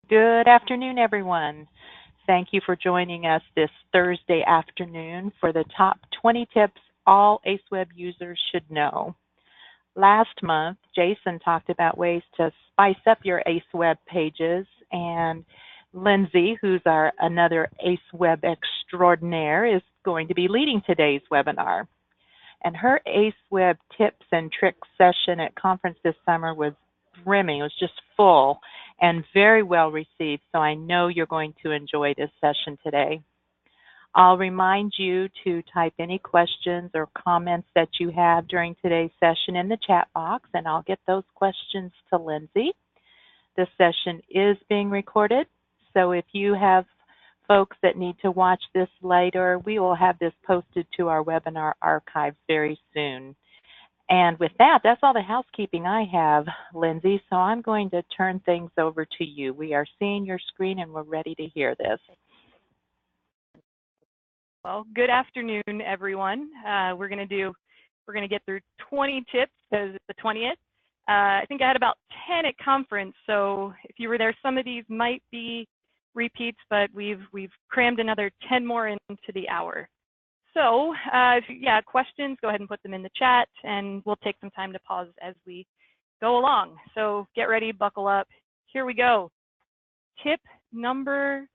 Good afternoon, everyone. Thank you for joining us this Thursday afternoon for the top 20 tips all ACEweb users should know. Last month, Jason talked about ways to spice up your ACEweb pages, and Lindsay, who's another ACEweb extraordinaire, is going to be leading today's webinar. And her ACEweb tips and tricks session at conference this summer was brimming. It was just full and very well received, so I know you're going to enjoy this session today. I'll remind you to type any questions or comments that you have during today's session in the chat box, and I'll get those questions to Lindsay. This session is being recorded, so if you have folks that need to watch this later, we will have this posted to our webinar archive very soon. And with that, that's all the housekeeping I have, Lindsay, so I'm going to turn things over to you. We are seeing your screen and we're ready to hear this. Well, good afternoon, everyone. We're going to get through 20 tips because it's the 20th. I think I had about 10 at conference, so if you were there, some of these might be repeats, but we've crammed another 10 more into the hour. So yeah, questions, go ahead and put them in the chat, and we'll take some time to pause as we go along. So get ready, buckle up. Here we go. Tip number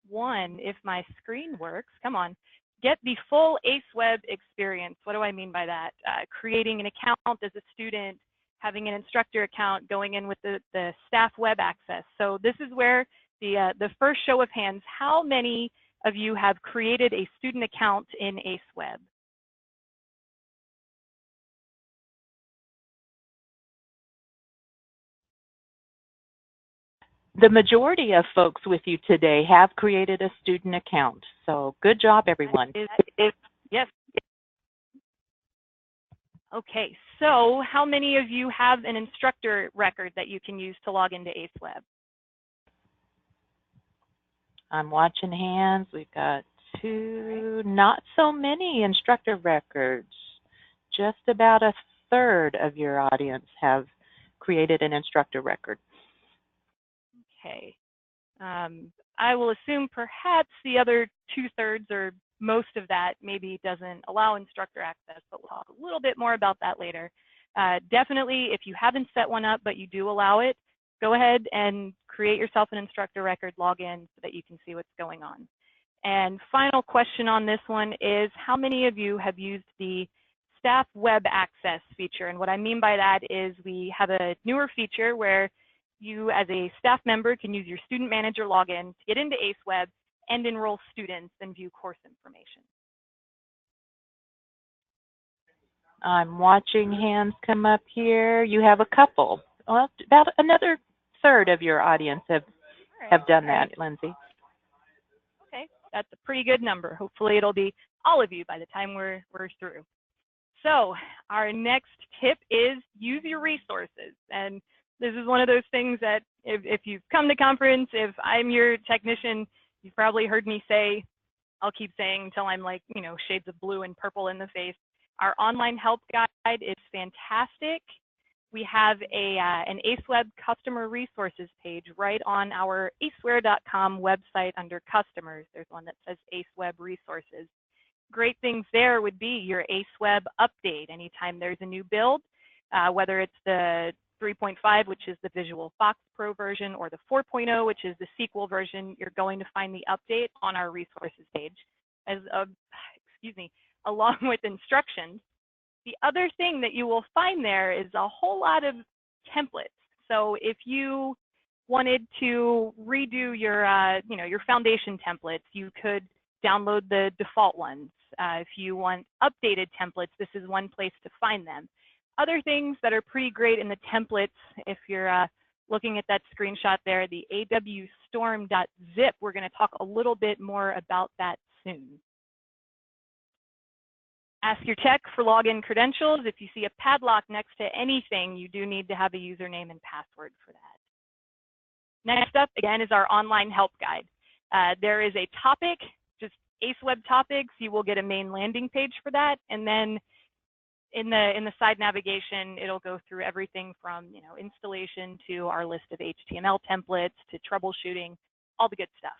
1, if my screen works, come on. Get the full ACEweb experience. What do I mean by that? Creating an account as a student, having an instructor account, going in with the staff web access. So this is where the first show of hands, how many of you have created a student account in ACEweb? The majority of folks with you today have created a student account, so good job, everyone. Yes. Okay, so how many of you have an instructor record that you can use to log into ACEweb? I'm watching hands. We've got 2, not so many instructor records. Just about a third of your audience have created an instructor record. Okay. I will assume perhaps the other 2/3 or most of that maybe doesn't allow instructor access, but we'll talk a little bit more about that later. Definitely, if you haven't set one up, but you do allow it, go ahead and create yourself an instructor record, log in so that you can see what's going on. And final question on this one is, how many of you have used the staff web access feature? And what I mean by that is we have a newer feature where you as a staff member can use your student manager login to get into ACEweb and enroll students and view course information. I'm watching hands come up here. You have a couple. Well, about another third of your audience have done that, Lindsay. Okay, that's a pretty good number. Hopefully it'll be all of you by the time we're through. So our next tip is use your resources. And this is one of those things that if you've come to conference, if I'm your technician, you've probably heard me say, I'll keep saying until I'm like, you know, shades of blue and purple in the face. Our online help guide is fantastic. We have an ACEweb customer resources page right on our ACEware.com website under customers. There's one that says ACEweb resources. Great things there would be your ACEweb update. Anytime there's a new build, whether it's the 3.5, which is the Visual Fox Pro version, or the 4.0, which is the SQL version, you're going to find the update on our resources page, along with instructions. The other thing that you will find there is a whole lot of templates. So if you wanted to redo your, your foundation templates, you could download the default ones. If you want updated templates, this is one place to find them. Other things that are pretty great in the templates, if you're looking at that screenshot there, the awstorm.zip, we're going to talk a little bit more about that soon. Ask your tech for login credentials. If you see a padlock next to anything, you do need to have a username and password for that. Next up, again, is our online help guide. There is a topic, just ACEweb topics. You will get a main landing page for that. And then in the side navigation, it'll go through everything from installation to our list of HTML templates to troubleshooting, all the good stuff.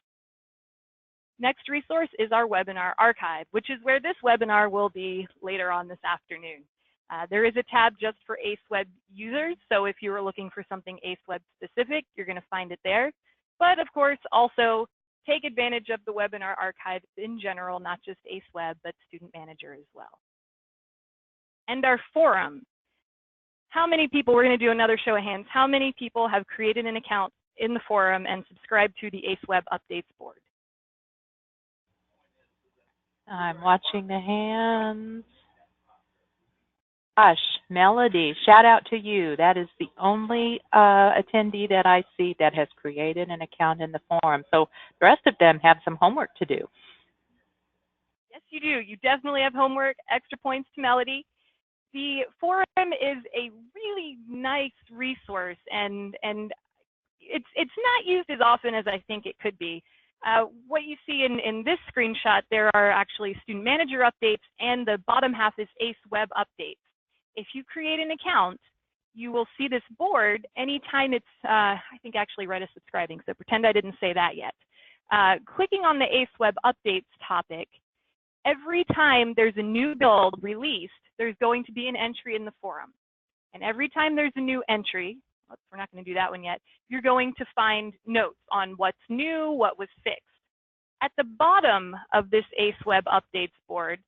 Next resource is our webinar archive, which is where this webinar will be later on this afternoon. There is a tab just for ACEweb users, so if you were looking for something ACEweb specific, you're going to find it there. But of course, also take advantage of the webinar archive in general, not just ACEweb, but Student Manager as well. And our forum. How many people, we're going to do another show of hands, how many people have created an account in the forum and subscribed to the ACEweb updates board? I'm watching the hands. Gosh, Melody, shout out to you. That is the only attendee that I see that has created an account in the forum. So the rest of them have some homework to do. Yes, you do. You definitely have homework. Extra points to Melody. The forum is a really nice resource, and it's not used as often as I think it could be. What you see in this screenshot, there are actually Student Manager updates, and the bottom half is ACEweb updates. If you create an account, you will see this board anytime it's, I think actually Red is subscribing, so pretend I didn't say that yet. Clicking on the ACEweb updates topic, every time there's a new build released, there's going to be an entry in the forum. And every time there's a new entry, we're not going to do that one yet, you're going to find notes on what's new, what was fixed. At the bottom of this ACEweb updates board,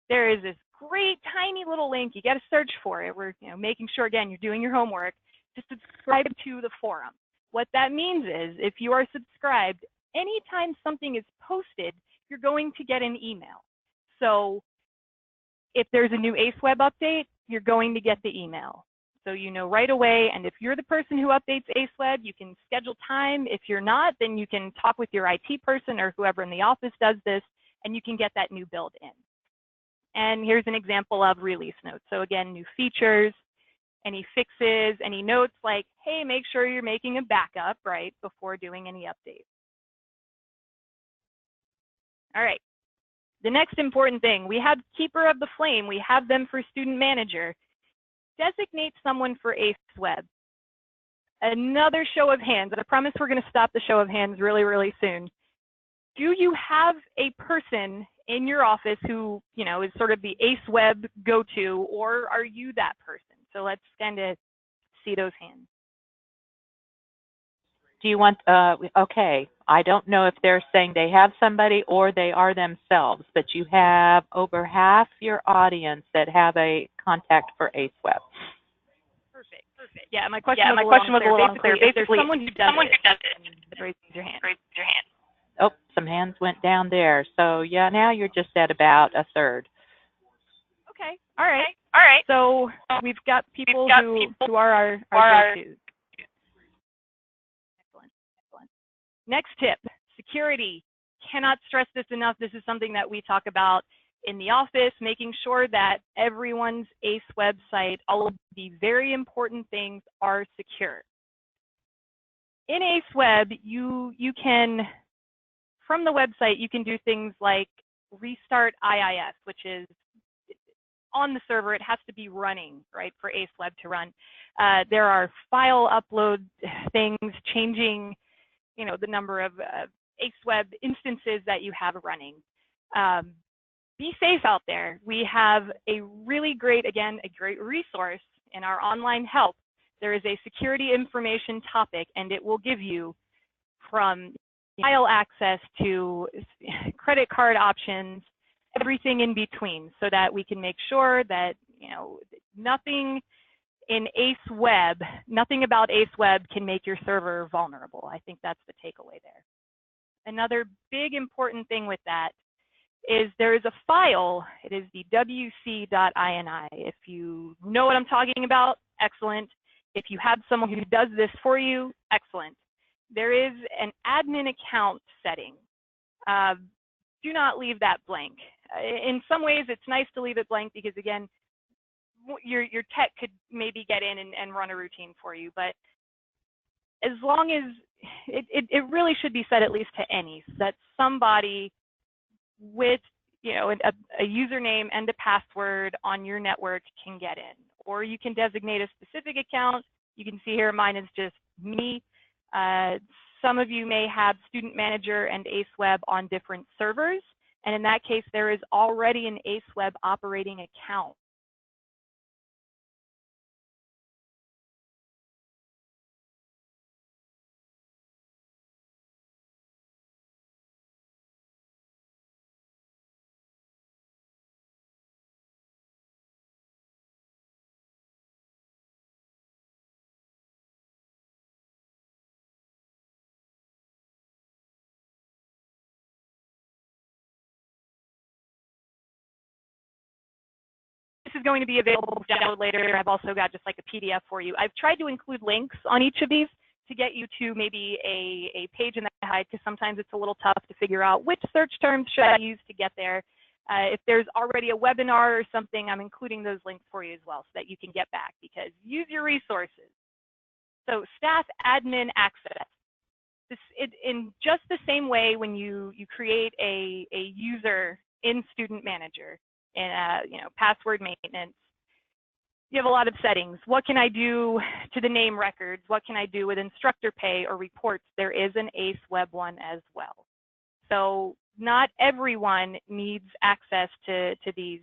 there is this great tiny little link. You got to search for it. We're making sure, again, you're doing your homework to subscribe to the forum. What that means is if you are subscribed, anytime something is posted, you're going to get an email. So if there's a new ACEweb update, you're going to get the email. So you know right away, and if you're the person who updates ACEweb, you can schedule time. If you're not, then you can talk with your IT person or whoever in the office does this, and you can get that new build in. And here's an example of release notes. So again, new features, any fixes, any notes like, hey, make sure you're making a backup, right, before doing any updates. All right. The next important thing, we have Keeper of the Flame. We have them for Student Manager. Designate someone for ACEweb. Another show of hands, and I promise we're going to stop the show of hands really, really soon. Do you have a person in your office who, is sort of the ACEweb go-to, or are you that person? So let's kind of see those hands. Do you want, okay, I don't know if they're saying they have somebody or they are themselves, but you have over half your audience that have a contact for ACEweb. Perfect. Yeah, my question was a little unclear. If there's someone who does it, raise your hand. Oh, some hands went down there. So yeah, now you're just at about a third. Okay. All right. So we've got people who are our go-tos. Excellent. Next tip, security. Cannot stress this enough. This is something that we talk about in the office, making sure that everyone's ACEweb site, all of the very important things are secure. In ACEweb, you can, from the website, you can do things like restart IIS, which is on the server. It has to be running, right, for ACEweb to run. There are file upload things, changing, the number of ACEweb instances that you have running. Be safe out there. We have a really great, again, a great resource in our online help. There is a security information topic, and it will give you from file access to credit card options, everything in between, so that we can make sure that, nothing in ACEweb, nothing about ACEweb can make your server vulnerable. I think that's the takeaway there. Another big important thing with that is there is a file. It is the wc.ini. If you know what I'm talking about, excellent. If you have someone who does this for you, excellent. There is an admin account setting. Do not leave that blank. In some ways, it's nice to leave it blank because, again, your tech could maybe get in and run a routine for you. But as long as it really should be set at least to any, so that somebody with you know, a username and a password on your network can get in. Or you can designate a specific account. You can see here mine is just me. Some of you may have Student Manager and ACEweb on different servers. And in that case, there is already an ACEweb operating account. This is going to be available to download later. I've also got just like a PDF for you. I've tried to include links on each of these to get you to maybe a page in the guide, because sometimes it's a little tough to figure out which search terms should I use to get there. If there's already a webinar or something, I'm including those links for you as well so that you can get back, because use your resources. So staff admin access. In just the same way when you create a user in Student Manager and you know, password maintenance, you have a lot of settings. What can I do to the name records? What can I do with instructor pay or reports? There is an ACEweb one as well. So not everyone needs access to these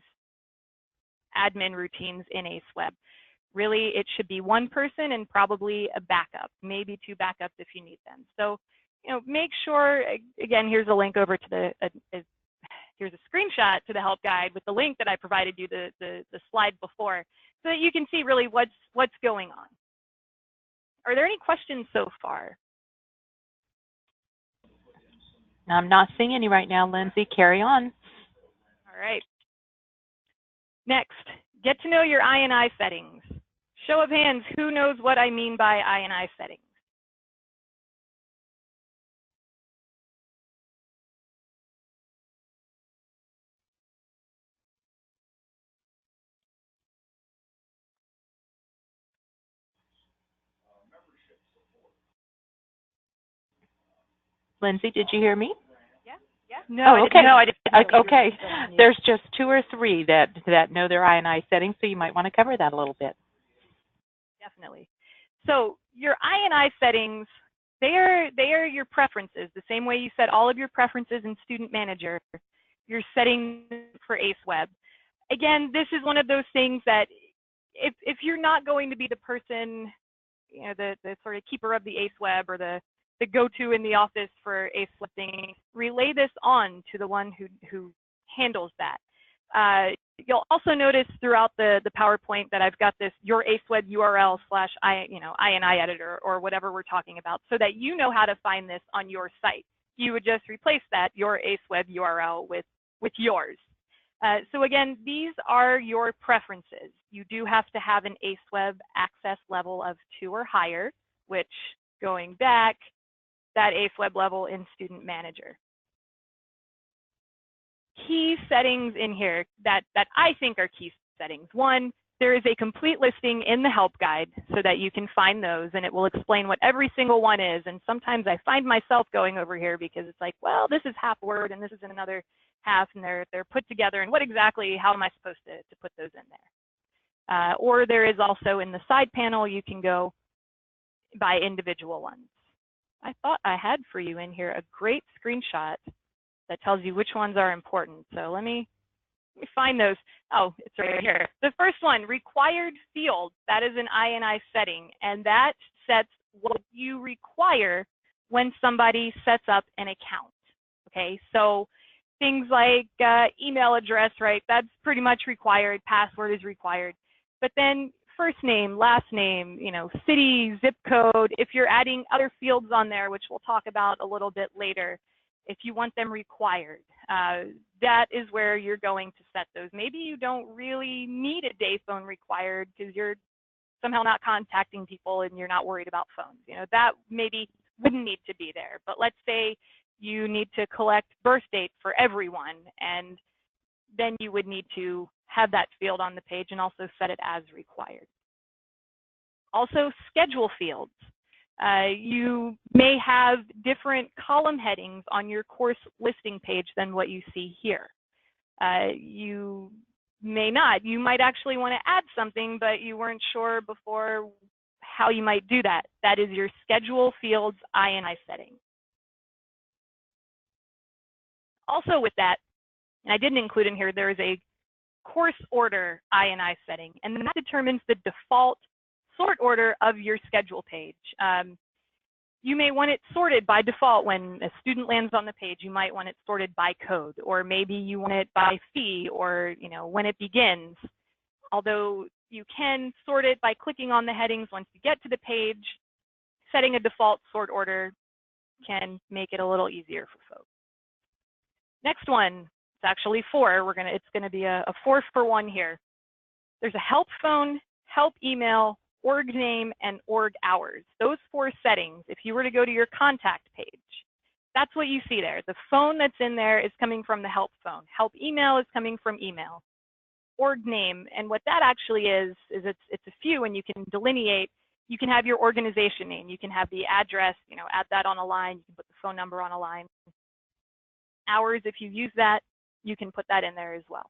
admin routines in ACEweb. Really, it should be one person and probably a backup, maybe two backups if you need them. So, you know, make sure, again, here's a link over to here's a screenshot to the help guide with the link that I provided you the slide before, so that you can see really what's going on. Are there any questions so far? I'm not seeing any right now, Lindsay. Carry on. All right. Next, get to know your INI settings. Show of hands, who knows what I mean by INI settings? Lindsay, did you hear me? Yeah. No, okay. I didn't. Okay. There's just 2 or 3 that know their INI settings, so you might want to cover that a little bit. Definitely. So your INI settings, they are your preferences. The same way you set all of your preferences in Student Manager, you're setting for ACEweb. Again, this is one of those things that if you're not going to be the person, you know, the sort of keeper of the ACEweb or the go-to in the office for ACEweb thing, relay this on to the one who handles that. You'll also notice throughout the PowerPoint that I've got this your ACEweb URL / INI editor or whatever we're talking about, so that you know how to find this on your site. You would just replace that, your ACEweb URL, with yours. So again, these are your preferences. You do have to have an ACEweb access level of 2 or higher, which, going back, that ACEweb level in Student Manager. Key settings in here that I think are key settings. One, there is a complete listing in the help guide so that you can find those, and it will explain what every single one is. And sometimes I find myself going over here because it's like, well, this is half word and this is another half, and they're put together, and how am I supposed to put those in there? Or there is also in the side panel, you can go by individual ones. I thought I had for you in here a great screenshot that tells you which ones are important. So let me find those. Oh, it's right here. The first one, required field. That is an INI setting, and that sets what you require when somebody sets up an account. Okay, so things like email address, right? That's pretty much required. Password is required. But then first name, last name, you know, city, zip code. If you're adding other fields on there, which we'll talk about a little bit later, if you want them required, that is where you're going to set those. Maybe you don't really need a day phone required because you're somehow not contacting people and you're not worried about phones. You know, that maybe wouldn't need to be there. But let's say you need to collect birth date for everyone, and then you would need to have that field on the page and also set it as required. Also, schedule fields. You may have different column headings on your course listing page than what you see here. You may not. You might actually want to add something, but you weren't sure before how you might do that. That is your schedule fields INI setting. Also with that, and I didn't include in here, there is a course order INI setting, and that determines the default sort order of your schedule page. You may want it sorted by default. When a student lands on the page, you might want it sorted by code, or maybe you want it by fee, or when it begins. Although you can sort it by clicking on the headings once you get to the page, setting a default sort order can make it a little easier for folks. Next one, it's actually 4. It's gonna be a 4-for-1 here. There's a help phone, help email, org name, and org hours. Those 4 settings, if you were to go to your contact page, that's what you see there. The phone that's in there is coming from the help phone. Help email is coming from email. Org name, and what that actually is it's a few, and you can delineate. You can have your organization name. You can have the address, add that on a line. You can put the phone number on a line. Hours, if you use that, you can put that in there as well.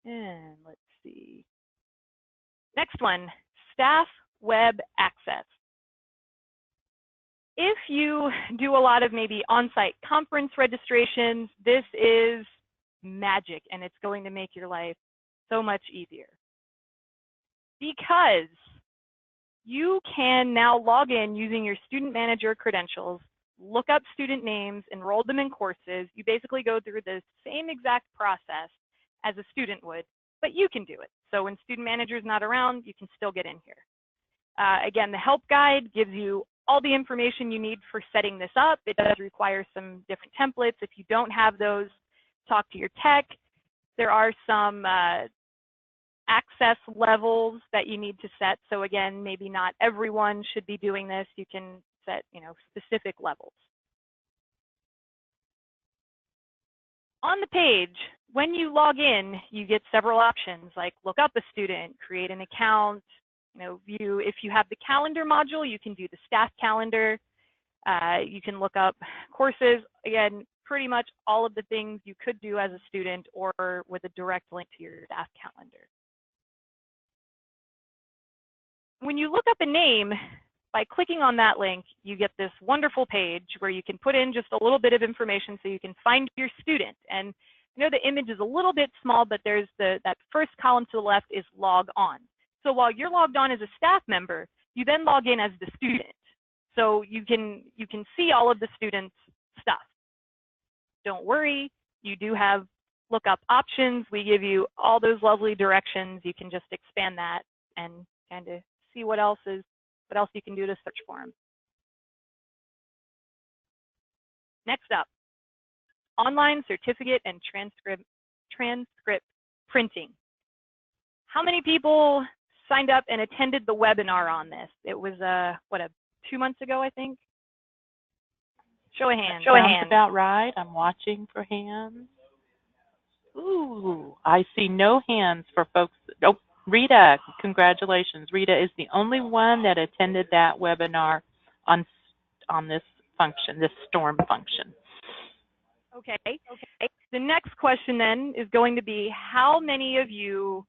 And let's see. Next one, staff web access. If you do a lot of maybe on-site conference registrations, this is magic, and it's going to make your life so much easier. Because you can now log in using your student manager credentials, look up student names, enroll them in courses. You basically go through the same exact process as a student would, but you can do it. So when student manager is not around, you can still get in here. Again, the help guide gives you all the information you need for setting this up. It does require some different templates. If you don't have those, talk to your tech. There are some access levels that you need to set. So again, maybe not everyone should be doing this. You can set, specific levels. On the page, when you log in, you get several options like look up a student, create an account, view. If you have the calendar module, you can do the staff calendar. You can look up courses. Again, pretty much all of the things you could do as a student or with a direct link to your staff calendar. When you look up a name, by clicking on that link, you get this wonderful page where you can put in just a little bit of information so you can find your student. And I know the image is a little bit small, but there's that first column to the left is log on. So while you're logged on as a staff member, you then log in as the student. So you can see all of the students' stuff. Don't worry, you do have lookup options. We give you all those lovely directions. You can just expand that and kind of see what else you can do to search for them. Next up, online certificate and transcript printing. How many people signed up and attended the webinar on this? It was 2 months ago, I think. Show of hands. Sounds about right. I'm watching for hands. Ooh, I see no hands for folks. Oh, Rita, congratulations. Rita is the only one that attended that webinar on this function, this storm function. Okay. The next question then is going to be, how many of you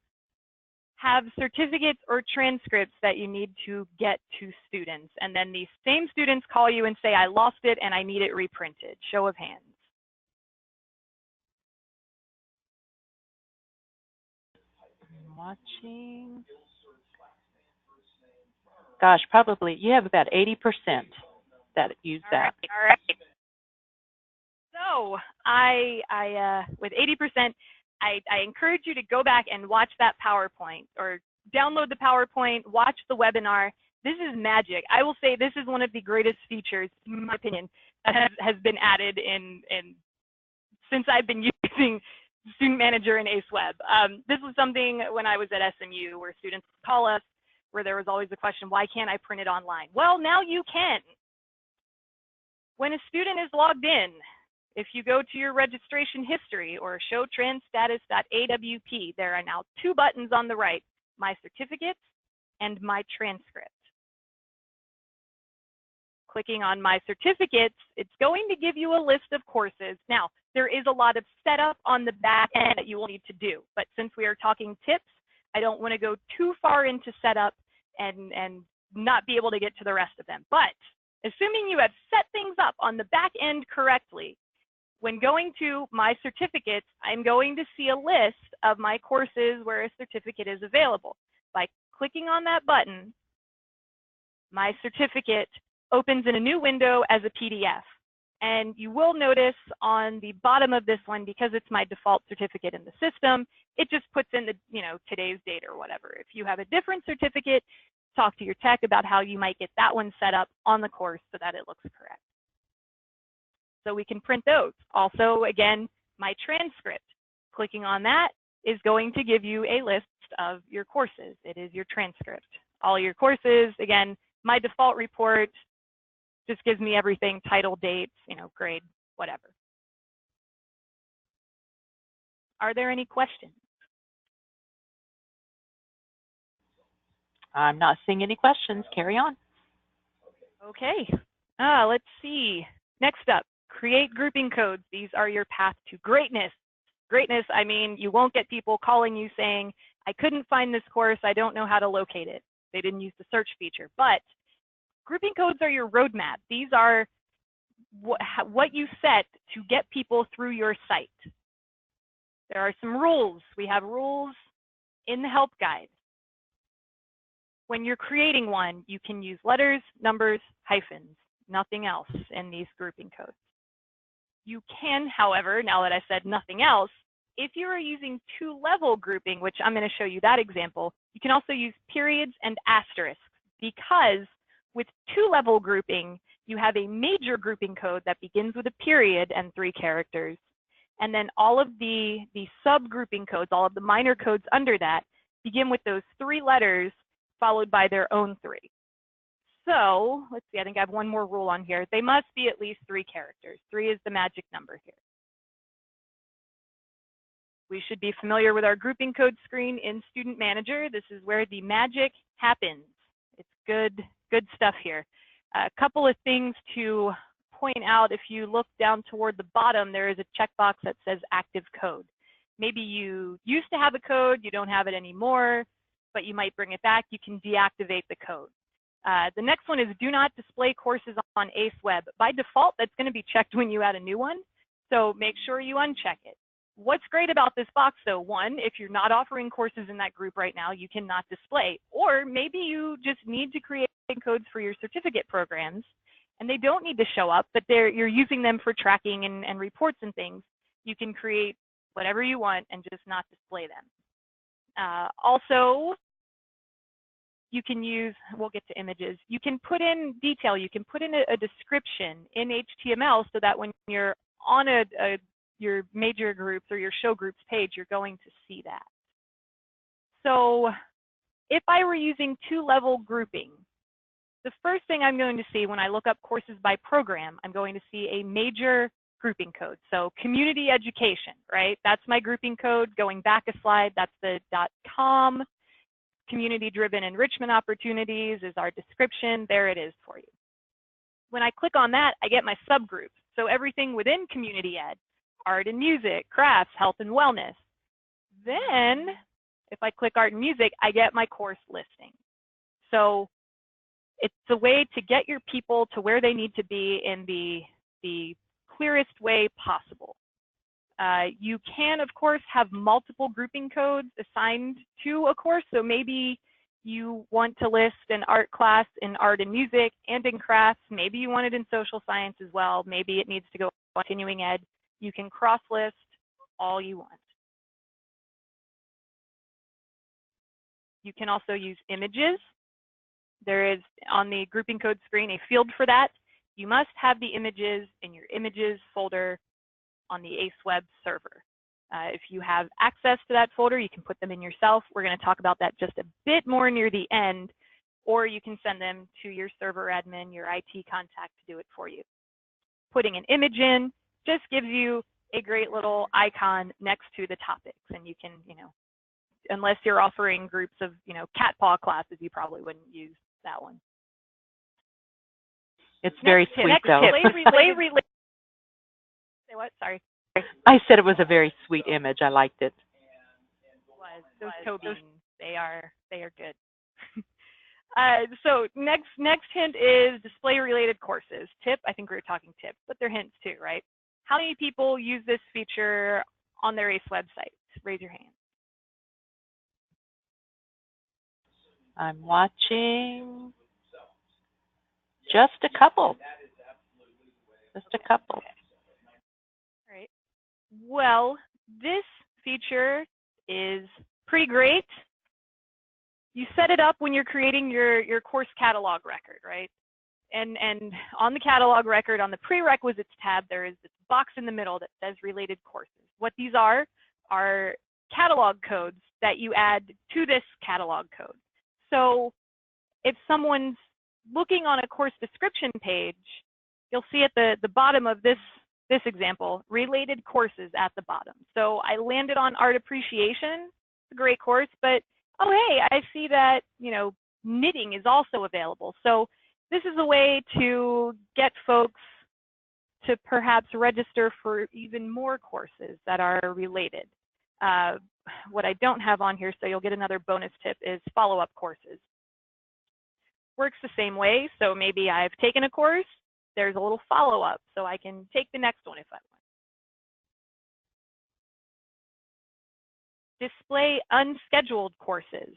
have certificates or transcripts that you need to get to students? And then these same students call you and say, I lost it and I need it reprinted. Show of hands. I'm watching. Gosh, probably you have about 80% that use that. All right. So with 80%, I encourage you to go back and watch that PowerPoint or download the PowerPoint, watch the webinar. This is magic. I will say this is one of the greatest features, in my opinion, that has been added since I've been using Student Manager and ACEweb. This was something when I was at SMU where students would call us, where there was always the question, why can't I print it online? Well, now you can. When a student is logged in, if you go to your registration history or show transstatus.awp, there are now 2 buttons on the right, My Certificates and My Transcript. Clicking on My Certificates, it's going to give you a list of courses. Now, there is a lot of setup on the back end that you will need to do. But since we are talking tips, I don't want to go too far into setup and not be able to get to the rest of them. But assuming you have set things up on the back end correctly, when going to my certificates, I'm going to see a list of my courses where a certificate is available. By clicking on that button, my certificate opens in a new window as a PDF. And you will notice on the bottom of this one, because it's my default certificate in the system, it just puts in the, today's date or whatever. If you have a different certificate, talk to your tech about how you might get that one set up on the course so that it looks correct. So we can print those. Also, again, my transcript. Clicking on that is going to give you a list of your courses. It is your transcript. All your courses, again, my default report just gives me everything, title, dates, grade, whatever. Are there any questions? I'm not seeing any questions. Carry on. Okay. Let's see. Next up, create grouping codes. These are your path to greatness. Greatness, I mean, you won't get people calling you saying, I couldn't find this course, I don't know how to locate it. They didn't use the search feature. But grouping codes are your roadmap. These are what you set to get people through your site. There are some rules. We have rules in the help guide. When you're creating one, you can use letters, numbers, hyphens, nothing else in these grouping codes. You can, however, now that I said nothing else, if you are using two-level grouping, which I'm going to show you that example, you can also use periods and asterisks, because with two-level grouping, you have a major grouping code that begins with a period and 3 characters. And then all of the sub-grouping codes, all of the minor codes under that, begin with those 3 letters followed by their own 3. So let's see, I think I have one more rule on here. They must be at least 3 characters. 3 is the magic number here. We should be familiar with our grouping code screen in Student Manager. This is where the magic happens. It's good stuff here. A couple of things to point out. If you look down toward the bottom, there is a checkbox that says active code. Maybe you used to have a code, you don't have it anymore, but you might bring it back. You can deactivate the code. The next one is do not display courses on ACEweb. By default, that's going to be checked when you add a new one, so make sure you uncheck it. What's great about this box, though, one, if you're not offering courses in that group right now, you cannot display. Or maybe you just need to create codes for your certificate programs, and they don't need to show up, but you're using them for tracking and reports and things. You can create whatever you want and just not display them. Also, you can use, we'll get to images, you can put in detail, you can put in a description in HTML so that when you're on your major groups or your show groups page, you're going to see that. So if I were using two-level grouping, the first thing I'm going to see when I look up courses by program, I'm going to see a major grouping code. So community education, right? That's my grouping code. Going back a slide, that's the .com. Community-driven enrichment opportunities is our description. There it is for you. When I click on that, I get my subgroups. So everything within community ed, art and music, crafts, health and wellness. Then, if I click art and music, I get my course listing. So it's a way to get your people to where they need to be in the clearest way possible. You can, of course, have multiple grouping codes assigned to a course. So maybe you want to list an art class in art and music and in crafts. Maybe you want it in social science as well. Maybe it needs to go on continuing ed. You can cross-list all you want. You can also use images. There is, on the grouping code screen, a field for that. You must have the images in your images folder on the ACEweb server. If you have access to that folder, you can put them in yourself. We're going to talk about that just a bit more near the end, or you can send them to your server admin, your IT contact to do it for you. Putting an image in just gives you a great little icon next to the topics, and you can, unless you're offering groups of, cat paw classes, you probably wouldn't use that one. It's very sweet, though. Say what? Sorry. I said it was a very sweet image. I liked it. Was those toe beans? They are good. So next hint is display related courses. Tip, I think we were talking tips, but they're hints too, right? How many people use this feature on their ACE website? Raise your hand. I'm watching just a couple. Just a couple. Okay. All right. Well, this feature is pretty great. You set it up when you're creating your course catalog record, right? And on the catalog record, on the prerequisites tab, there is this box in the middle that says related courses. What these are catalog codes that you add to this catalog code. So if someone's looking on a course description page, you'll see at the bottom of this example, related courses at the bottom. So I landed on art appreciation, it's a great course, but oh hey, I see that, you know, knitting is also available. So this is a way to get folks to perhaps register for even more courses that are related. What I don't have on here, so you'll get another bonus tip, is follow-up courses. Works the same way, so maybe I've taken a course, there's a little follow-up, so I can take the next one if I want. Display unscheduled courses.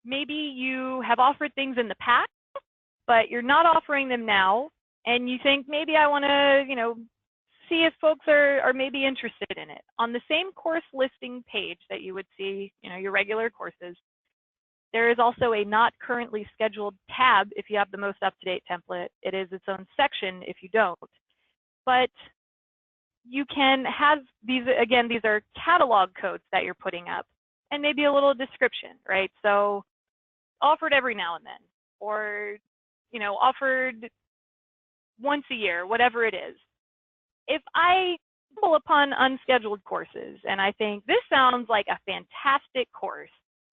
Maybe you have offered things in the past, but you're not offering them now, and you think maybe I want to, you know, see if folks are maybe interested in it. On the same course listing page that you would see, you know, your regular courses, there is also a not currently scheduled tab if you have the most up-to-date template. It is its own section if you don't. But you can have these, again, these are catalog codes that you're putting up, and maybe a little description, right? So offered every now and then, or, you know, offered once a year, whatever it is. If I stumble upon unscheduled courses and I think this sounds like a fantastic course,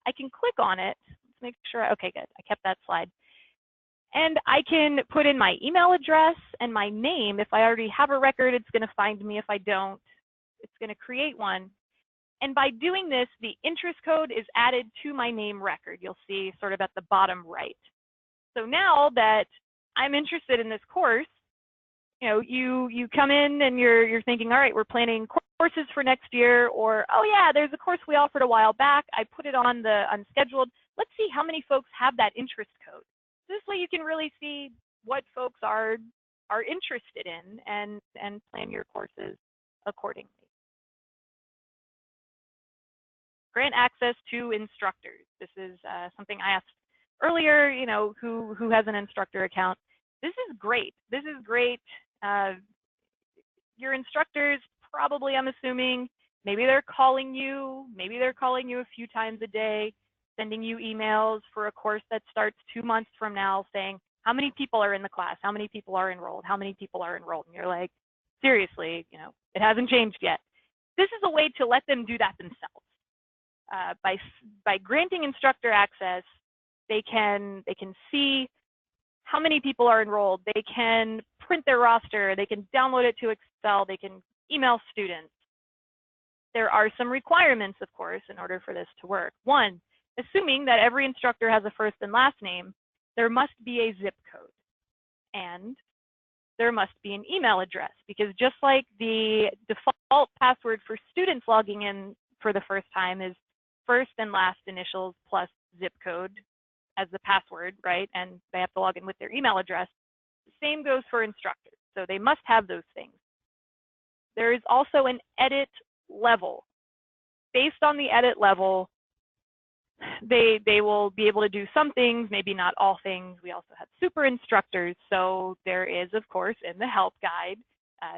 I can click on it. Let's make sure, okay, good, I kept that slide. And I can put in my email address and my name. If I already have a record, it's going to find me. If I don't, it's going to create one. And by doing this, the interest code is added to my name record. You'll see sort of at the bottom right. So now that I'm interested in this course, you know, you come in and you're thinking, all right, we're planning courses for next year, or oh yeah, there's a course we offered a while back. I put it on the unscheduled. Let's see how many folks have that interest code. This way you can really see what folks are interested in and plan your courses accordingly. Grant access to instructors. This is something I asked earlier, you know, who has an instructor account. This is great. This is great. Your instructors probably, I'm assuming, maybe they're calling you a few times a day, sending you emails for a course that starts 2 months from now saying, how many people are in the class? How many people are enrolled? How many people are enrolled? And you're like, seriously, you know, it hasn't changed yet. This is a way to let them do that themselves. By granting instructor access, they can see how many people are enrolled. They can print their roster. They can download it to Excel. They can email students. There are some requirements, of course, in order for this to work. One, assuming that every instructor has a first and last name, there must be a zip code. And there must be an email address, because just like the default password for students logging in for the first time is first and last initials plus zip code as the password, right? And they have to log in with their email address. The same goes for instructors. So they must have those things. There is also an edit level. Based on the edit level, they will be able to do some things, maybe not all things. We also have super instructors. So there is, of course, in the help guide,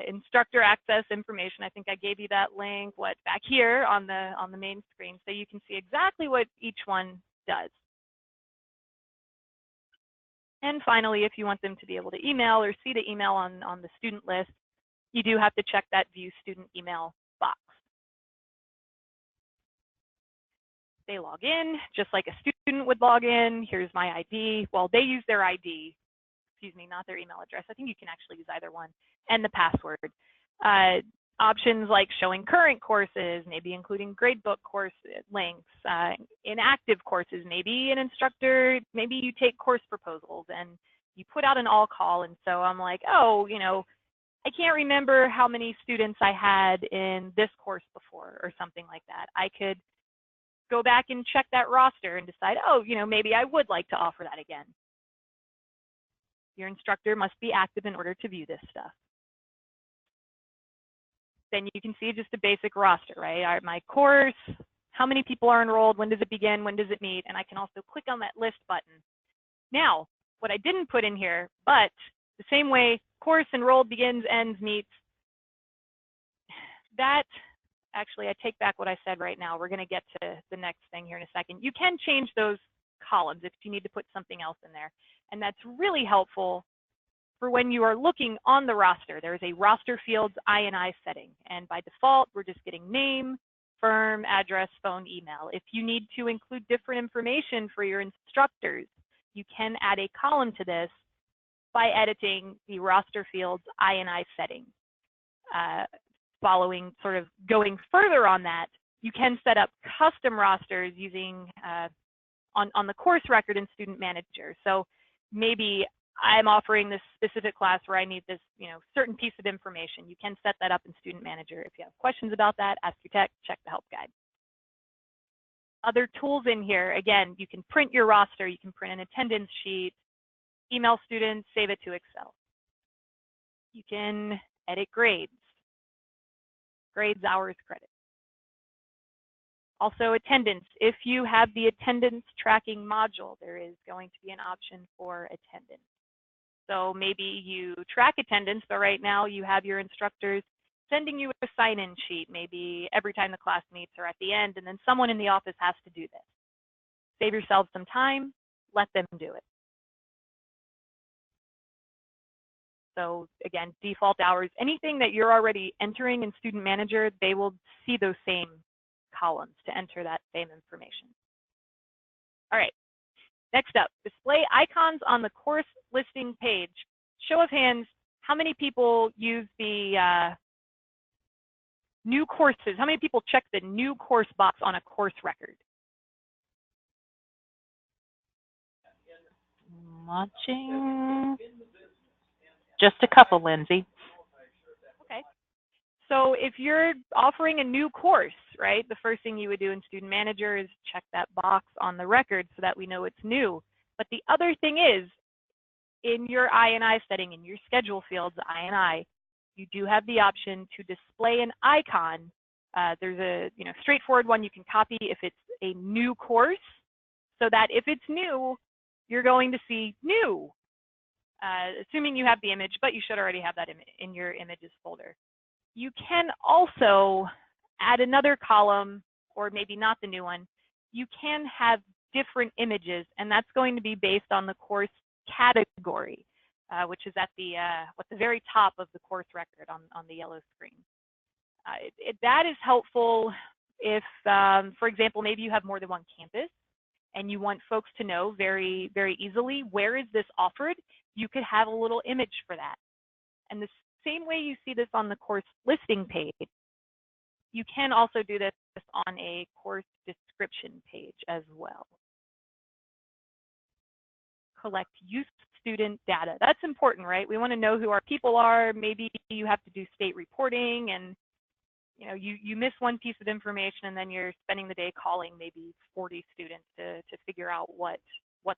instructor access information. I think I gave you that link, back here on the main screen, so you can see exactly what each one does. And finally, if you want them to be able to email or see the email on the student list, you do have to check that view student email box. They log in just like a student would log in. Here's my ID. Well, they use their ID, excuse me, not their email address. I think you can actually use either one, and the password. Options like showing current courses, maybe including gradebook course links, inactive courses, maybe an instructor, maybe you take course proposals and you put out an all call. And so I'm like, oh, I can't remember how many students I had in this course before or something like that. I could go back and check that roster and decide, oh, maybe I would like to offer that again. Your instructor must be active in order to view this stuff. Then you can see just a basic roster, right? All right, my course, how many people are enrolled, when does it begin, when does it meet, and I can also click on that list button. Now, what I didn't put in here, but the same way course enrolled, begins, ends, meets, that, actually I take back what I said right now. We're gonna get to the next thing here in a second. You can change those columns if you need to put something else in there. And that's really helpful for when you are looking on the roster. There's a roster fields INI setting, and by default, we're just getting name, firm, address, phone, email. If you need to include different information for your instructors, you can add a column to this by editing the roster fields INI setting. Following, sort of going further on that, you can set up custom rosters using on the course record in Student Manager. So maybe I'm offering this specific class where I need this, certain piece of information. You can set that up in Student Manager. If you have questions about that, ask your tech, check the help guide. Other tools in here, again, you can print your roster, you can print an attendance sheet, email students, save it to Excel. You can edit grades, hours, credits. Also attendance. If you have the attendance tracking module, there is going to be an option for attendance. So maybe you track attendance, but right now you have your instructors sending you a sign-in sheet, maybe every time the class meets or at the end, and then someone in the office has to do this. Save yourself some time, let them do it. So again, default hours, anything that you're already entering in Student Manager, they will see those same columns to enter that same information. All right. Next up, display icons on the course listing page. Show of hands, how many people use the new courses? How many people check the new course box on a course record? Watching. Just a couple, Lindsay. Okay. So if you're offering a new course, right, the first thing you would do in Student Manager is check that box on the record so that we know it's new. But the other thing is, in your INI setting, in your schedule fields, INI, you do have the option to display an icon. There's a straightforward one you can copy if it's a new course, so that if it's new, you're going to see new, assuming you have the image, but you should already have that in your images folder. You can also add another column, or maybe not the new one. You can have different images, and that's going to be based on the course category, which is at the very top of the course record on the yellow screen. That is helpful if, for example, maybe you have more than one campus and you want folks to know very, very easily, where is this offered? You could have a little image for that. And the same way you see this on the course listing page, you can also do this on a course description page as well. Collect youth student data. That's important, right? We want to know who our people are. Maybe you have to do state reporting and you miss one piece of information and then you're spending the day calling maybe 40 students to figure out what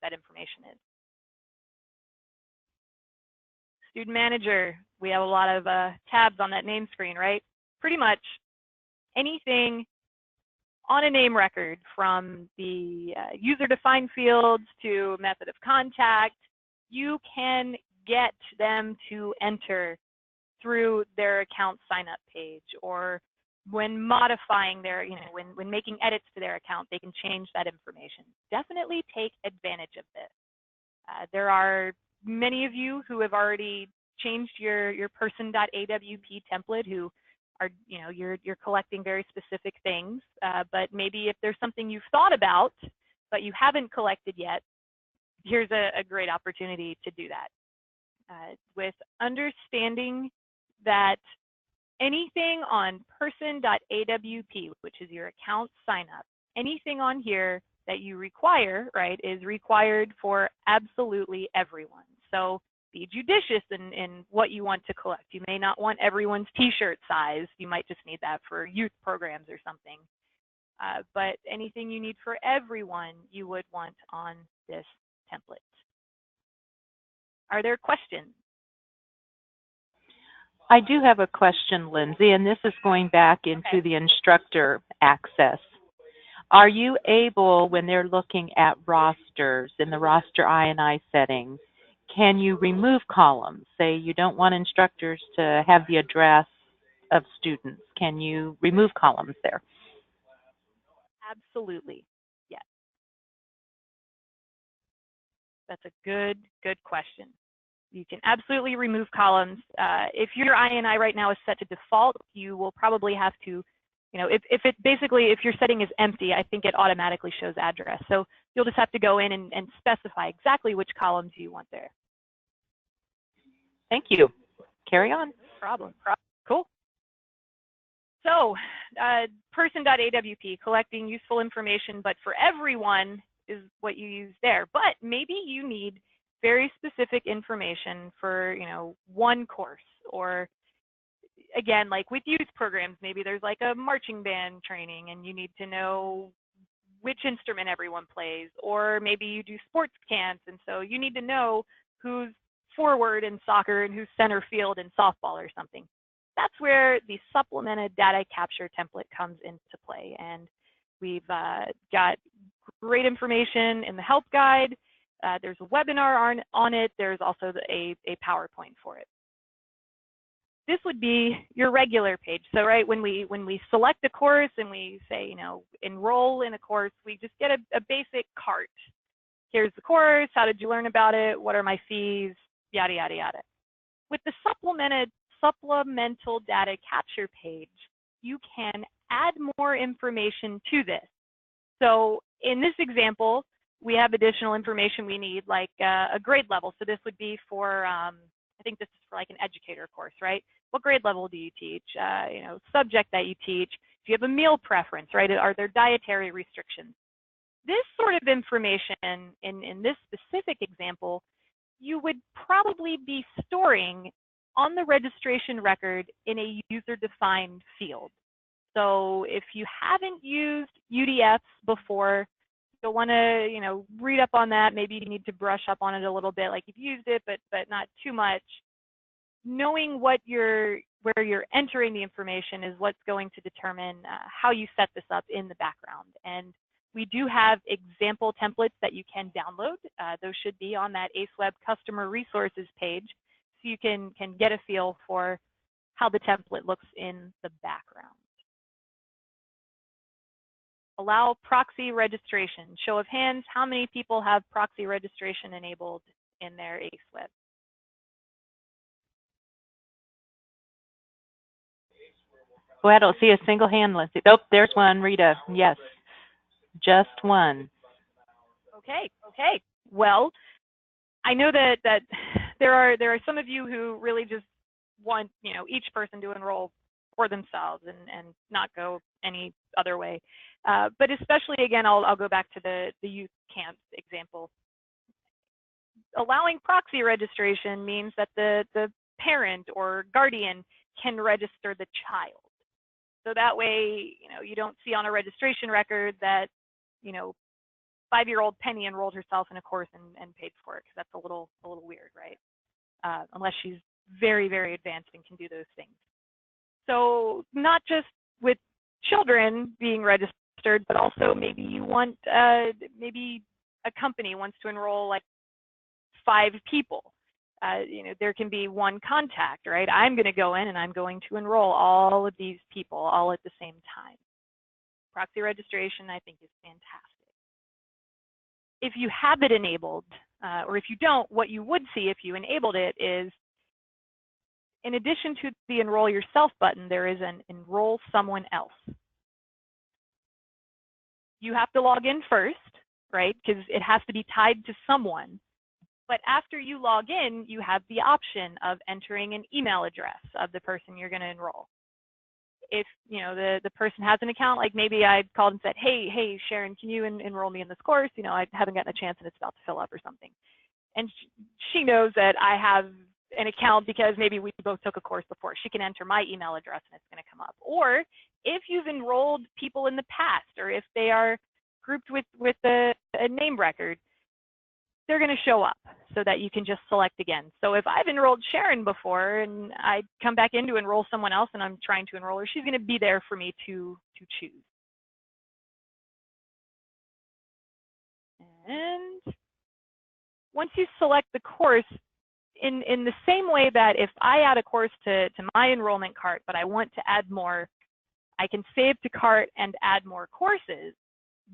that information is. Student Manager, we have a lot of tabs on that name screen, right? Pretty much anything on a name record, from the user-defined fields to method of contact, you can get them to enter through their account sign-up page, or when modifying their, when making edits to their account, they can change that information. Definitely take advantage of this. There are many of you who have already changed your person.awp template who are, you're collecting very specific things, but maybe if there's something you've thought about, but you haven't collected yet, here's a great opportunity to do that. With understanding that anything on person.awp, which is your account sign up, anything on here that you require, right, is required for absolutely everyone. So be judicious in what you want to collect. You may not want everyone's t-shirt size. You might just need that for youth programs or something. But anything you need for everyone, you would want on this template. Are there questions? I do have a question, Lindsay, and this is going back into the instructor access. Are you able, when they're looking at rosters in the roster INI settings, can you remove columns? Say you don't want instructors to have the address of students. Can you remove columns there? Absolutely, yes. That's a good question. You can absolutely remove columns. If your INI right now is set to default, you will probably have to, if your setting is empty, I think it automatically shows address. So you'll just have to go in and specify exactly which columns you want there. Thank you. Carry on. No problem. Cool. So person.awp, collecting useful information, but for everyone is what you use there. But maybe you need very specific information for, one course, or again, like with youth programs, maybe there's like a marching band training and you need to know which instrument everyone plays, or maybe you do sports camps and so you need to know who's forward in soccer and who's center field in softball or something. That's where the supplemented data capture template comes into play. And we've got great information in the help guide. There's a webinar on it. There's also a PowerPoint for it. This would be your regular page. So right, when we select a course and we say, enroll in a course, we just get a basic cart. Here's the course, how did you learn about it, what are my fees, yada, yada, yada. With the supplemental data capture page, you can add more information to this. So in this example, we have additional information we need, like a grade level. So this would be for, I think this is for like an educator course, right? What grade level do you teach? Subject that you teach. Do you have a meal preference, right? Are there dietary restrictions? This sort of information in this specific example, you would probably be storing on the registration record in a user-defined field. So if you haven't used UDFs before, you'll want to, read up on that. Maybe you need to brush up on it a little bit, like you've used it, but not too much. Knowing where you're entering the information is what's going to determine how you set this up in the background. And we do have example templates that you can download. Those should be on that ACEweb customer resources page, so you can get a feel for how the template looks in the background. Allow proxy registration. Show of hands, how many people have proxy registration enabled in their ACEweb? Oh, I don't see a single hand, Lindsay. Oh, there's one, Rita. Yes, just one. Okay. Well, I know that there are some of you who really just want each person to enroll for themselves and not go any other way. But especially, again, I'll go back to the youth camps example. Allowing proxy registration means that the parent or guardian can register the child. So that way, you don't see on a registration record that, 5-year-old Penny enrolled herself in a course and paid for it, because that's a little weird, right? Unless she's very, very advanced and can do those things. So not just with children being registered, but also maybe you want, maybe a company wants to enroll like 5 people. There can be one contact, right? I'm going to go in and I'm going to enroll all of these people all at the same time. Proxy registration, I think, is fantastic. If you have it enabled, or if you don't, what you would see if you enabled it is, in addition to the Enroll Yourself button, there is an Enroll Someone Else. You have to log in first, right? Because it has to be tied to someone. But after you log in, you have the option of entering an email address of the person you're going to enroll. if the person has an account, like maybe I called and said, hey Sharon, can you enroll me in this course? I haven't gotten a chance and it's about to fill up or something. And she knows that I have an account because maybe we both took a course before. She can enter my email address and it's going to come up. Or if you've enrolled people in the past, or if they are grouped with a name record, they're going to show up so that you can just select again. So if I've enrolled Sharon before and I come back in to enroll someone else and I'm trying to enroll her, she's going to be there for me to choose. And once you select the course, in the same way that if I add a course to my enrollment cart, but I want to add more, I can save to cart and add more courses.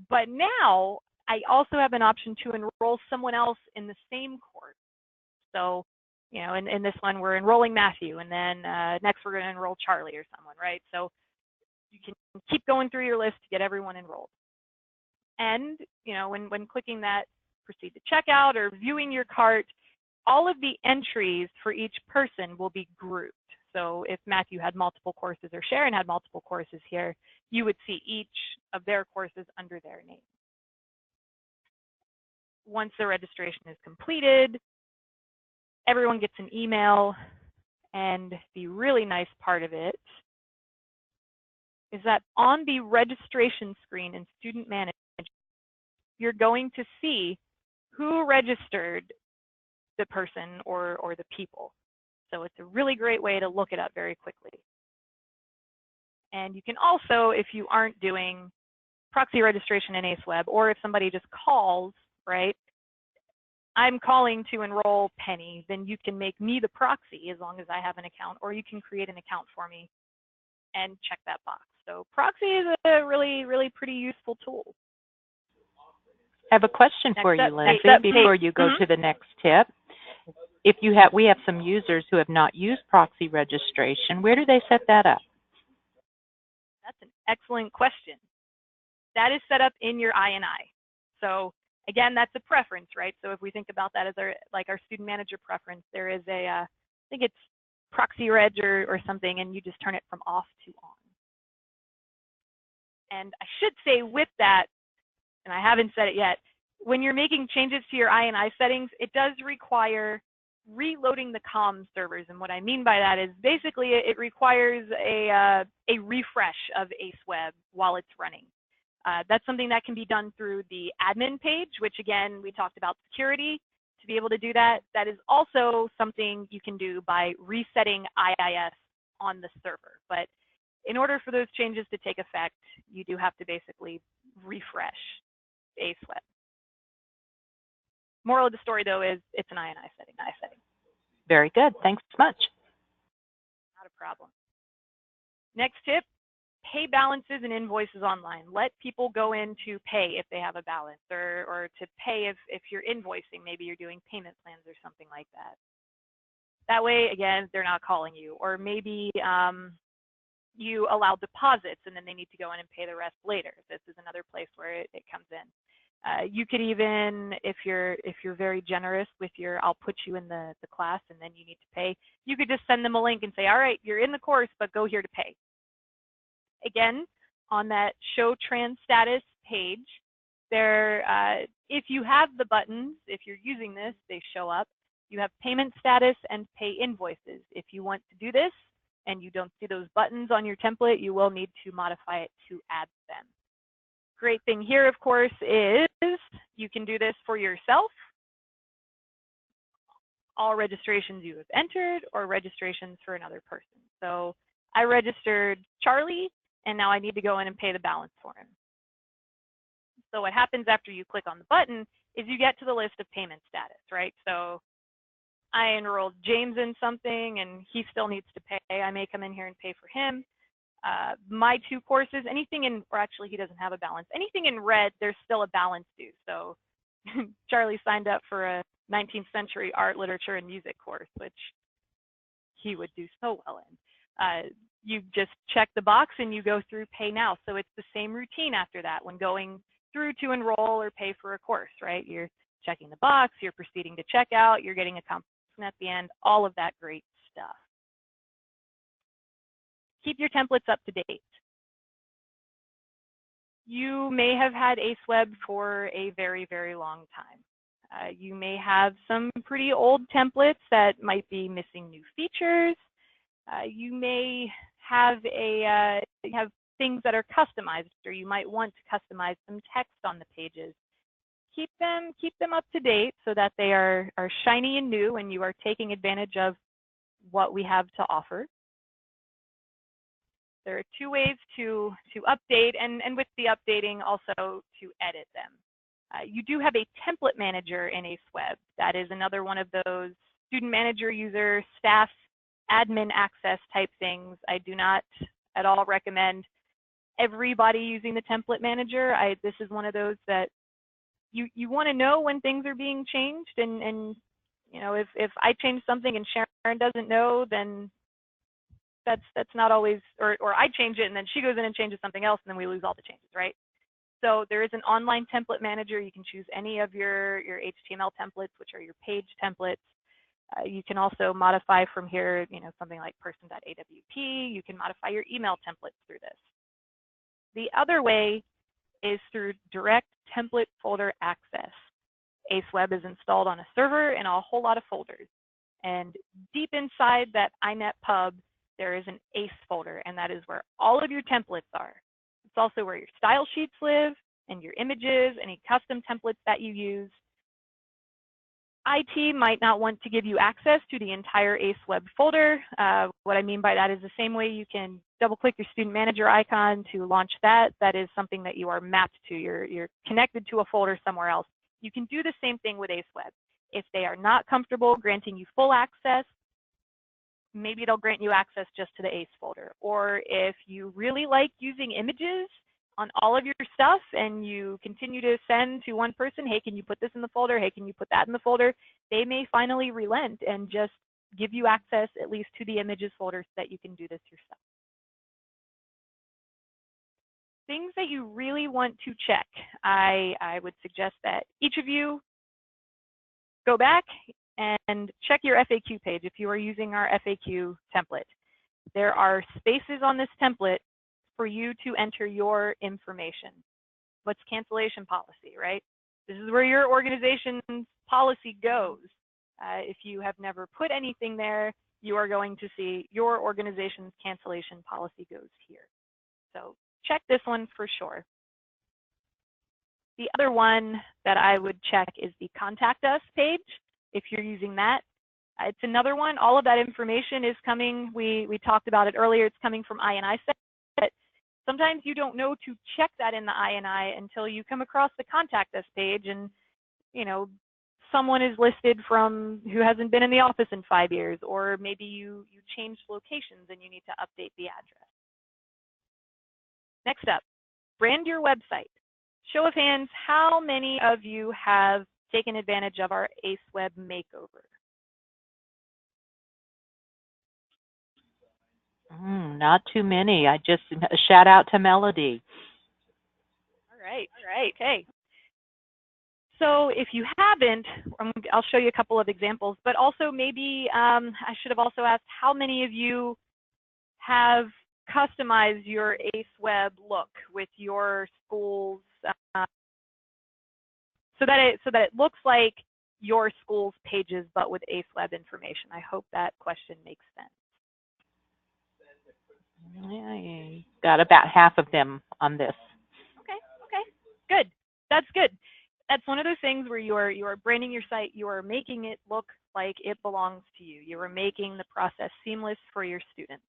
But now I also have an option to enroll someone else in the same course. So, in this one, we're enrolling Matthew, and then next we're going to enroll Charlie or someone, right? So you can keep going through your list to get everyone enrolled. And, when clicking that proceed to checkout or viewing your cart, all of the entries for each person will be grouped. So if Matthew had multiple courses or Sharon had multiple courses here, you would see each of their courses under their name. Once the registration is completed, everyone gets an email, and the really nice part of it is that on the registration screen in Student Management, you're going to see who registered the person or the people. So it's a really great way to look it up very quickly. And you can also, if you aren't doing proxy registration in ACEweb, or if somebody just calls, right, I'm calling to enroll Penny, then you can make me the proxy as long as I have an account, or you can create an account for me and check that box. So proxy is a really, really pretty useful tool. I have a question for you, Lindsay, before you go to the next tip. If we have some users who have not used proxy registration, where do they set that up? That's an excellent question. That is set up in your INI. So again, that's a preference, right? So if we think about that as our student manager preference, there is I think it's proxy reg or something, and you just turn it from off to on. And I should say with that, and I haven't said it yet, when you're making changes to your INI settings, it does require reloading the comms servers. And what I mean by that is basically it requires a refresh of ACEweb while it's running. That's something that can be done through the admin page, which again, we talked about security. To be able to do that, that is also something you can do by resetting IIS on the server. But in order for those changes to take effect, you do have to basically refresh ACEweb. Moral of the story, though, is it's an INI setting. Very good. Thanks so much. Not a problem. Next tip, pay balances and invoices online. Let people go in to pay if they have a balance, or to pay if you're invoicing. Maybe you're doing payment plans or something like that. That way, again, they're not calling you. Or maybe you allow deposits and then they need to go in and pay the rest later. This is another place where it comes in. You could even, if you're very generous with I'll put you in the class and then you need to pay, you could just send them a link and say, all right, you're in the course, but go here to pay. Again, on that show trans status page, if you have the buttons, if you're using this, they show up. You have payment status and pay invoices. If you want to do this and you don't see those buttons on your template, you will need to modify it to add them. Great thing here, of course, is you can do this for yourself, all registrations you have entered, or registrations for another person. So I registered Charlie, and now I need to go in and pay the balance for him. So what happens after you click on the button is you get to the list of payment status, right? So I enrolled James in something, and he still needs to pay. I may come in here and pay for him. My two courses, anything in, or actually he doesn't have a balance, anything in red, there's still a balance due. So Charlie signed up for a 19th century art, literature, and music course, which he would do so well in. You just check the box and you go through pay now. So it's the same routine after that when going through to enroll or pay for a course, right? You're checking the box, you're proceeding to check out, you're getting a confirmation at the end, all of that great stuff. Keep your templates up to date. You may have had ACEweb for a very, very long time. You may have some pretty old templates that might be missing new features. You may have have things that are customized, or you might want to customize some text on the pages. Keep them up to date so that they are shiny and new, and you are taking advantage of what we have to offer. There are two ways to update, and with the updating also to edit them. You do have a template manager in ACEweb. That is another one of those student manager, user, staff, admin access type things. I do not at all recommend everybody using the template manager. This is one of those that you want to know when things are being changed, and you know, if I change something and Sharon doesn't know, then that's not always, or I change it and then she goes in and changes something else, and then we lose all the changes, right? So there is an online template manager. You can choose any of your HTML templates, which are your page templates. You can also modify from here, you know, something like person.awp. You can modify your email templates through this. The other way is through direct template folder access. ACEweb is installed on a server in a whole lot of folders. And deep inside that iNet pub, there is an ACE folder, and that is where all of your templates are. It's also where your style sheets live, and your images, any custom templates that you use. IT might not want to give you access to the entire ACEweb folder. What I mean by that is the same way you can double-click your student manager icon to launch that. That is something that you are mapped to. You're connected to a folder somewhere else. You can do the same thing with ACEweb. If they are not comfortable granting you full access, maybe they'll grant you access just to the ACE folder. Or if you really like using images on all of your stuff and you continue to send to one person, hey, can you put this in the folder? Hey, can you put that in the folder? They may finally relent and just give you access at least to the images folder so that you can do this yourself. Things that you really want to check. I would suggest that each of you go back and check your FAQ page if you are using our FAQ template. There are spaces on this template for you to enter your information. What's cancellation policy, right? This is where your organization's policy goes. If you have never put anything there, you are going to see your organization's cancellation policy goes here. So check this one for sure. The other one that I would check is the Contact Us page, if you're using that. It's another one. All of that information is coming. We talked about it earlier. It's coming from INI set. Sometimes you don't know to check that in the INI until you come across the Contact Us page, and you know, someone is listed from who hasn't been in the office in 5 years, or maybe you changed locations and you need to update the address. Next up, brand your website. Show of hands, how many of you have taken advantage of our ACEweb makeover? Not too many. I just a shout out to Melody. All right. Okay. So if you haven't, I'll show you a couple of examples, but also maybe I should have also asked how many of you have customized your ACEweb look with your school's so that it looks like your school's pages, but with ACEweb information. I hope that question makes sense. I got about half of them on this. Okay, good. That's good. That's one of those things where you are branding your site. You are making it look like it belongs to you. You are making the process seamless for your students.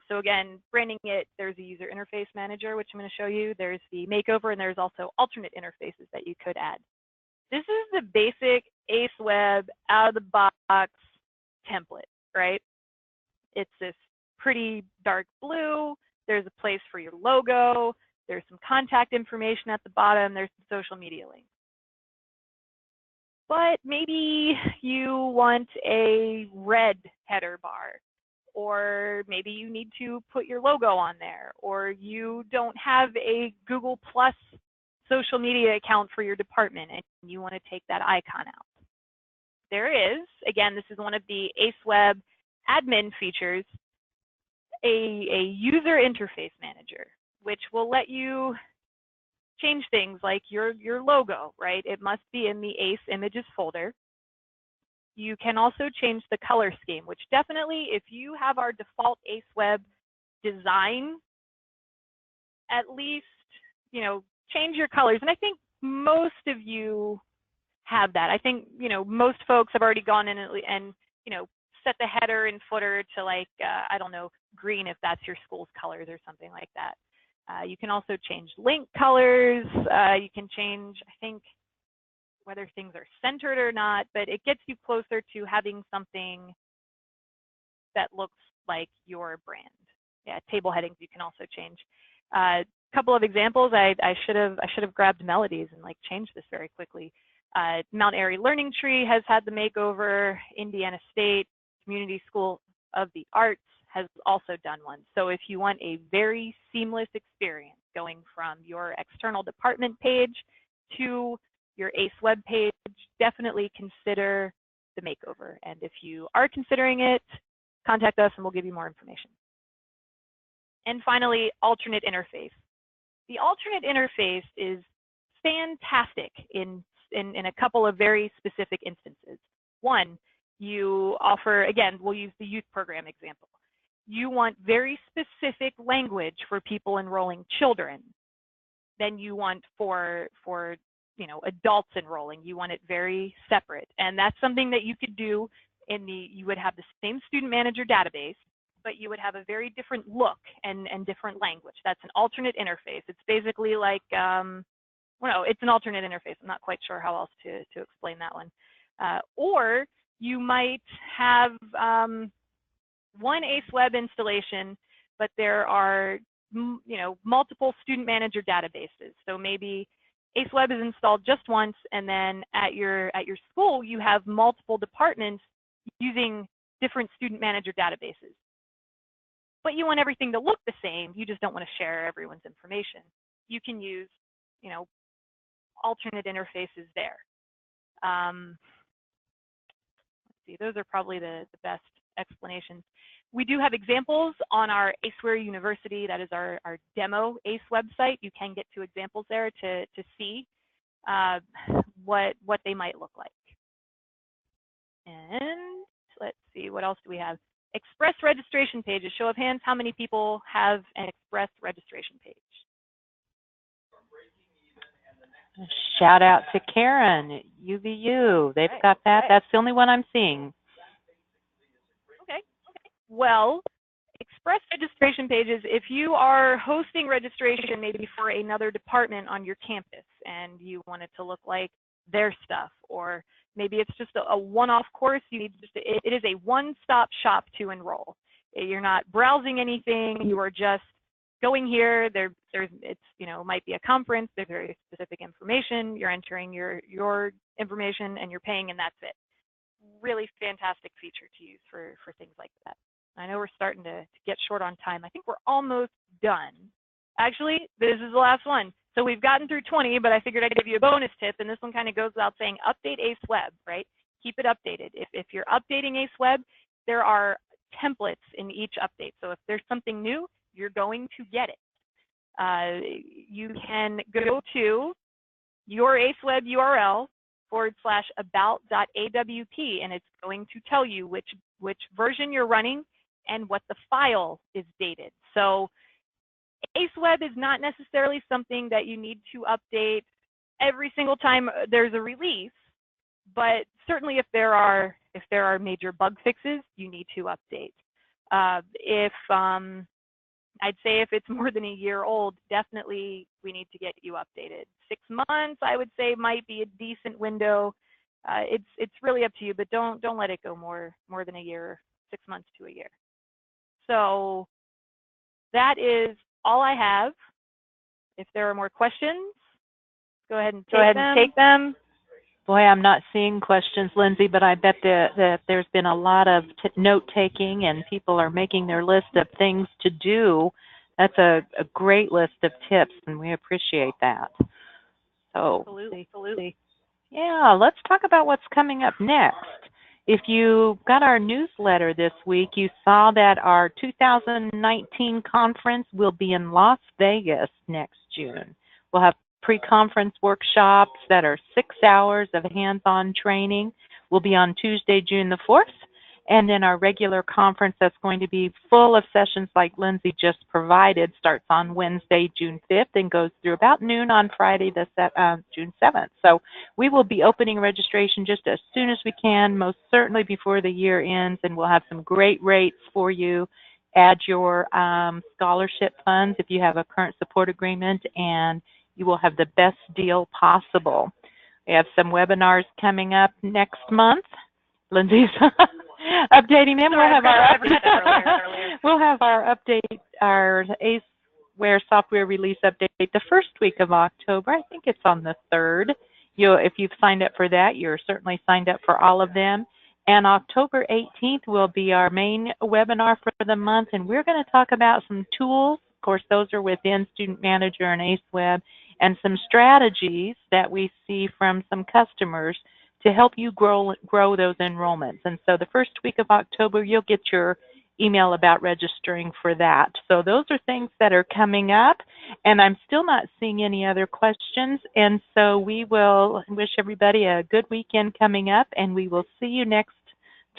So again, branding it, there's a user interface manager, which I'm going to show you. There's the makeover, and there's also alternate interfaces that you could add. This is the basic ACEweb out-of-the-box template, right? It's this pretty dark blue. There's a place for your logo. There's some contact information at the bottom. There's some social media links. But maybe you want a red header bar, or maybe you need to put your logo on there, or you don't have a Google Plus social media account for your department and you want to take that icon out. There is, again, this is one of the ACEweb admin features, a user interface manager, which will let you change things like your logo, right? It must be in the ACE images folder. You can also change the color scheme, which definitely, if you have our default ACEweb design, at least, change your colors. And I think most of you have that. I think, most folks have already gone in and set the header and footer to like, I don't know, green if that's your school's colors or something like that. You can also change link colors. You can change, I think, whether things are centered or not, but it gets you closer to having something that looks like your brand. Yeah, table headings you can also change. A couple of examples. I should have grabbed melodies and like changed this very quickly. Mount Airy Learning Tree has had the makeover. Indiana State Community School of the Arts has also done one. So if you want a very seamless experience going from your external department page to your ACEweb page, definitely consider the makeover. And if you are considering it, contact us and we'll give you more information. And finally, alternate interface. The alternate interface is fantastic in a couple of very specific instances. One, you offer, again, we'll use the youth program example. You want very specific language for people enrolling children. Then you want for adults enrolling, you want it very separate. And that's something that you could do you would have the same student manager database, but you would have a very different look and different language. That's an alternate interface. It's basically like, it's an alternate interface. I'm not quite sure how else to explain that one. Or you might have one ACEweb installation, but there are multiple student manager databases. So maybe ACEweb is installed just once, and then at your school you have multiple departments using different student manager databases. But you want everything to look the same. You just don't want to share everyone's information. You can use, alternate interfaces there. Let's see, those are probably the best explanations. We do have examples on our ACEware University. That is our demo ACE website. You can get to examples there to see what they might look like. And let's see, what else do we have? Express registration pages. Show of hands, how many people have an Express registration page? Shout out to Karen, UVU. They've got that. That's the only one I'm seeing. Okay. Well, Express registration pages, if you are hosting registration maybe for another department on your campus and you want it to look like their stuff, or maybe it's just a one-off course, it is a one-stop shop to enroll. You're not browsing anything, you are just going here, might be a conference, there's very specific information, you're entering your information and you're paying, and that's it. Really fantastic feature to use for things like that. I know we're starting to get short on time. I think we're almost done. Actually, this is the last one. So we've gotten through 20, but I figured I'd give you a bonus tip, and this one kind of goes without saying, update ACEweb, right? Keep it updated. If you're updating ACEweb, there are templates in each update. So if there's something new, you're going to get it. You can go to your ACEweb URL /about.awp, and it's going to tell you which version you're running and what the file is dated. So ACEweb is not necessarily something that you need to update every single time there's a release, but certainly if there are major bug fixes, you need to update. I'd say if it's more than a year old, definitely we need to get you updated. 6 months, I would say, might be a decent window. It's really up to you, but don't let it go more than a year, 6 months to a year. So that is all I have. If there are more questions, go ahead and take them. Boy, I'm not seeing questions, Lindsay, but I bet that there's been a lot of note-taking and people are making their list of things to do. That's a great list of tips, and we appreciate that. So, Absolutely. Yeah, let's talk about what's coming up next. If you got our newsletter this week, you saw that our 2019 conference will be in Las Vegas next June. We'll have pre-conference workshops that are 6 hours of hands-on training. Will be on Tuesday, June the 4th. And then our regular conference that's going to be full of sessions like Lindsay just provided starts on Wednesday, June 5th and goes through about noon on Friday, June 7th. So we will be opening registration just as soon as we can, most certainly before the year ends, and we'll have some great rates for you. Add your scholarship funds if you have a current support agreement, and you will have the best deal possible. We have some webinars coming up next month. Lindsay's updating them. We'll have our update, our ACEware software release update the first week of October. I think it's on the 3rd. If you've signed up for that, you're certainly signed up for all of them. And October 18th will be our main webinar for the month, and we're going to talk about some tools. Of course, those are within Student Manager and ACEweb, and some strategies that we see from some customers to help you grow those enrollments. And so the first week of October, you'll get your email about registering for that. So those are things that are coming up, and I'm still not seeing any other questions. And so we will wish everybody a good weekend coming up, and we will see you next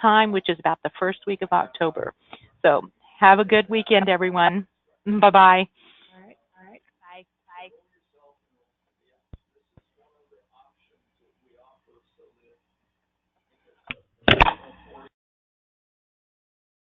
time, which is about the first week of October. So have a good weekend, everyone. Bye-bye. All right. Bye. Bye.